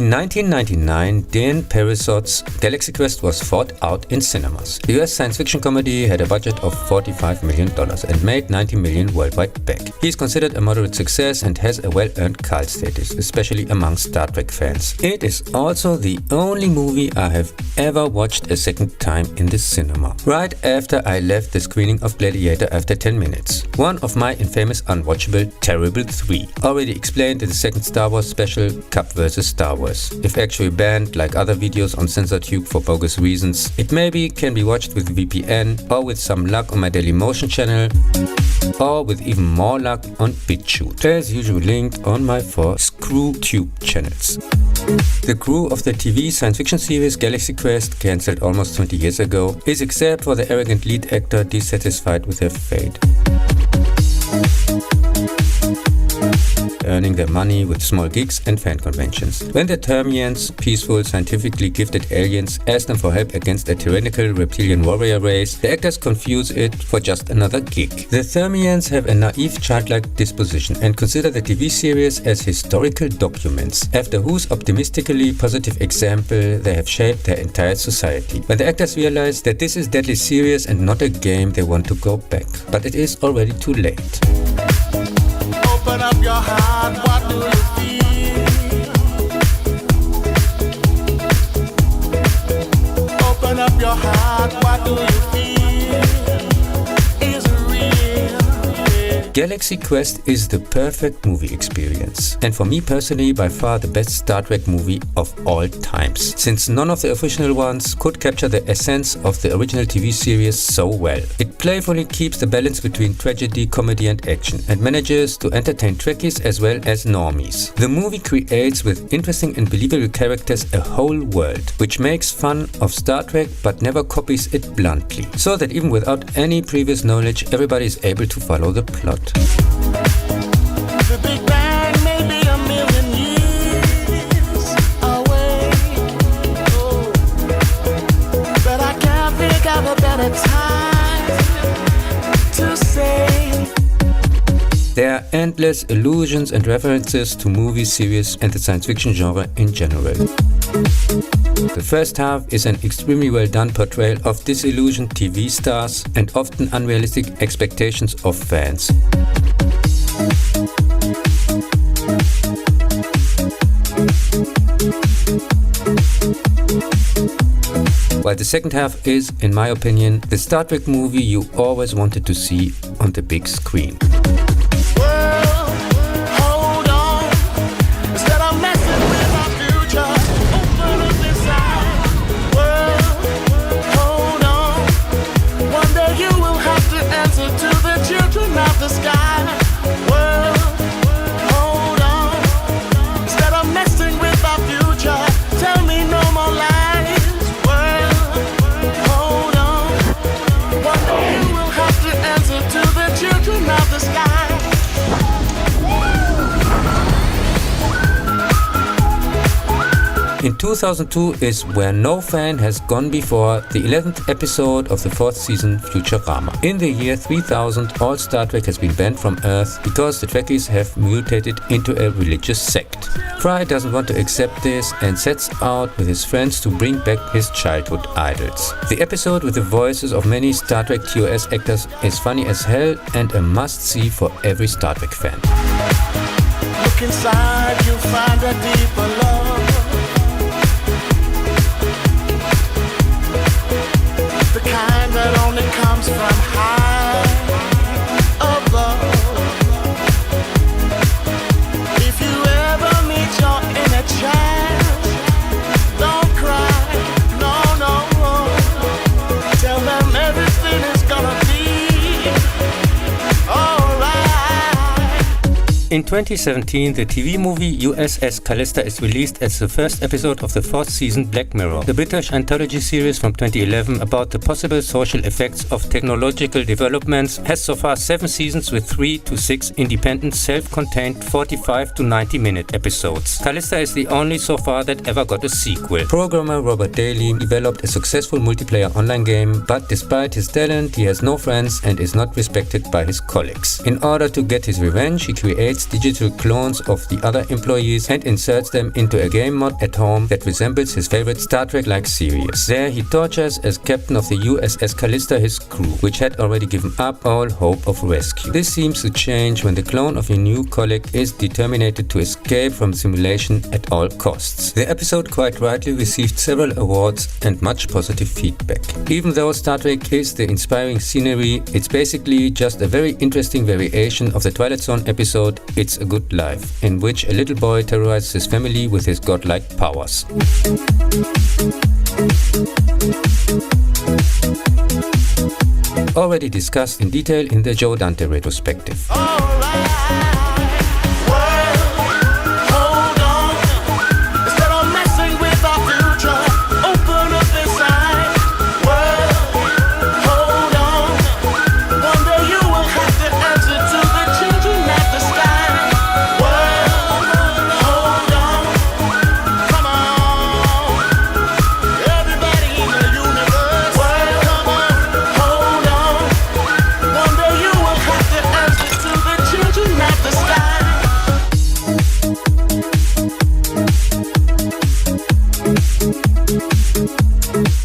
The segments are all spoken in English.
In 1999, Dan Perisot's Galaxy Quest was fought out in cinemas. The US science fiction comedy had a budget of $45 million and made $90 million worldwide back. He is considered a moderate success and has a well-earned cult status, especially among Star Trek fans. It is also the only movie I have ever watched a second time in the cinema, right after I left the screening of Gladiator after 10 minutes. One of my infamous unwatchable Terrible 3, already explained in the second Star Wars special, Cub vs. Star Wars. If actually banned like other videos on CensorTube for bogus reasons, it maybe can be watched with VPN or with some luck on my Dailymotion channel, or with even more luck on BitChute, as usually linked on my 4 ScrewTube channels. The crew of the TV science fiction series Galaxy Quest, cancelled almost 20 years ago, is except for the arrogant lead actor dissatisfied with their fate, earning their money with small gigs and fan conventions. When the Termians, peaceful, scientifically gifted aliens, ask them for help against a tyrannical reptilian warrior race, the actors confuse it for just another gig. The Termians have a naive, childlike disposition and consider the TV series as historical documents, after whose optimistically positive example they have shaped their entire society. When the actors realize that this is deadly serious and not a game, they want to go back. But it is already too late. Open up your heart, what do you feel? Open up your heart, what do you feel? Is it real? Galaxy Quest is the perfect movie experience, and for me personally by far the best Star Trek movie of all times, since none of the official ones could capture the essence of the original TV series so well. It playfully keeps the balance between tragedy, comedy and action, and manages to entertain Trekkies as well as normies. The movie creates with interesting and believable characters a whole world, which makes fun of Star Trek but never copies it bluntly, so that even without any previous knowledge everybody is able to follow the plot. The Big Bang may be a million years away, oh, but I can't think of a better time to say. There are endless allusions and references to movie series and the science fiction genre in general. The first half is an extremely well done portrayal of disillusioned TV stars and often unrealistic expectations of fans. While the second half is, in my opinion, the Star Trek movie you always wanted to see on the big screen. In 2002 is Where No Fan Has Gone Before, the 11th episode of the 4th season Futurama. In the year 3000, all Star Trek has been banned from Earth because the Trekkies have mutated into a religious sect. Fry doesn't want to accept this and sets out with his friends to bring back his childhood idols. The episode with the voices of many Star Trek TOS actors is funny as hell and a must-see for every Star Trek fan. Look inside, you'll find a deeper love. The kind that only comes from high above. If you ever meet your inner child, don't cry, no. Tell them everything is gonna be alright. In 2017, the TV movie USS Callister is released as the first episode of the 4th season Black Mirror, the British anthology series from 2011 about the possible social effects of technological developments. Has so far 7 seasons with 3 to 6 independent, self-contained 45 to 90-minute episodes. Callister is the only so far that ever got a sequel. Programmer Robert Daly developed a successful multiplayer online game, but despite his talent, he has no friends and is not respected by his colleagues. In order to get his revenge, he creates creates digital clones of the other employees and inserts them into a game mod at home that resembles his favorite Star Trek-like series. There he tortures as captain of the USS Callista his crew, which had already given up all hope of rescue. This seems to change when the clone of your new colleague is determined to escape from simulation at all costs. The episode quite rightly received several awards and much positive feedback. Even though Star Trek is the inspiring scenery, it's basically just a very interesting variation of the Twilight Zone episode It's a Good Life, in which a little boy terrorizes his family with his godlike powers. Already discussed in detail in the Joe Dante retrospective.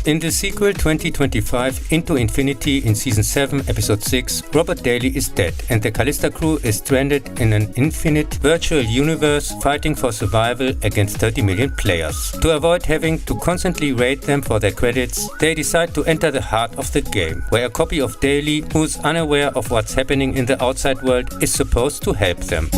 In the sequel 2025 Into Infinity in Season 7 Episode 6, Robert Daly is dead and the Callista crew is stranded in an infinite virtual universe fighting for survival against 30 million players. To avoid having to constantly raid them for their credits, they decide to enter the heart of the game, where a copy of Daly, who's unaware of what's happening in the outside world, is supposed to help them.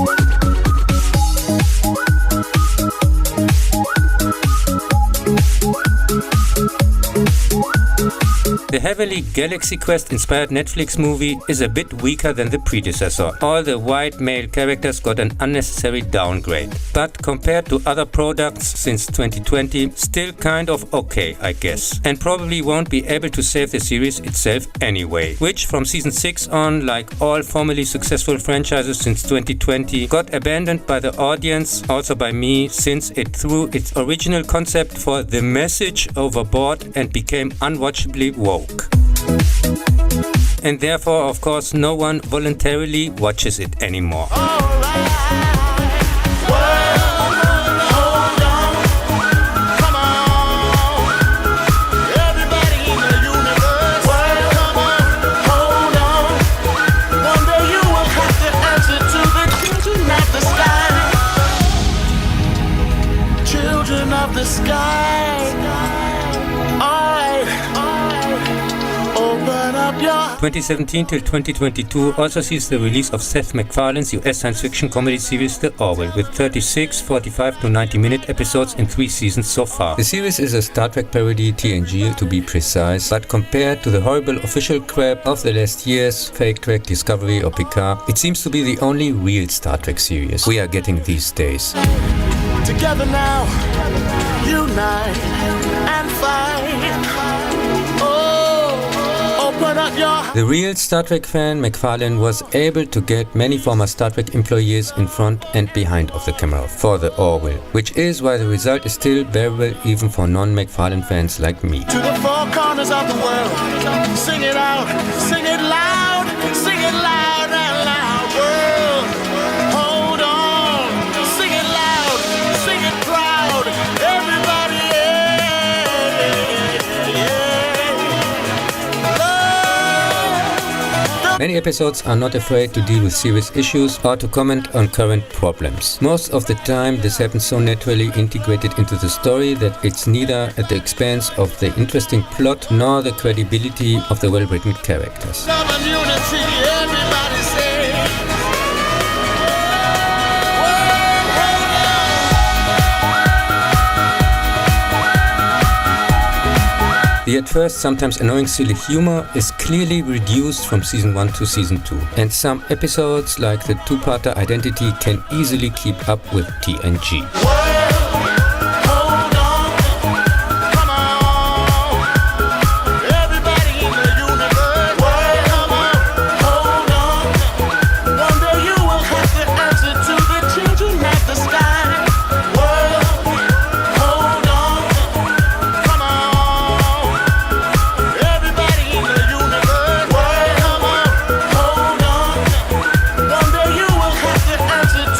The heavily Galaxy Quest inspired Netflix movie is a bit weaker than the predecessor. All the white male characters got an unnecessary downgrade. But compared to other products since 2020, still kind of okay, I guess. And probably won't be able to save the series itself anyway. Which from Season 6 on, like all formerly successful franchises since 2020, got abandoned by the audience, also by me, since it threw its original concept for the message overboard and became unwatchably woke. And therefore, of course, no one voluntarily watches it anymore. Children of the sky. 2017 till 2022 also sees the release of Seth MacFarlane's US science fiction comedy series The Orville, with 36 45 to 90-minute episodes in 3 seasons so far. The series is a Star Trek parody, TNG to be precise, but compared to the horrible official crap of the last years, Fake Trek, Discovery or Picard, it seems to be the only real Star Trek series we are getting these days. Together now, unite and fight. The real Star Trek fan, MacFarlane was able to get many former Star Trek employees in front and behind of the camera for The Orville, which is why the result is still bearable even for non-MacFarlane fans like me. To the four corners of the world, sing it out, sing it loud and loud. World, hold on, sing it loud, sing it proud, everybody, Many episodes are not afraid to deal with serious issues or to comment on current problems. Most of the time this happens so naturally integrated into the story that it's neither at the expense of the interesting plot nor the credibility of the well-written characters. love and unity, everybody say. The at first sometimes annoying silly humor is clearly reduced from Season 1 to Season 2, and some episodes like the two-parter Identity can easily keep up with TNG. Answer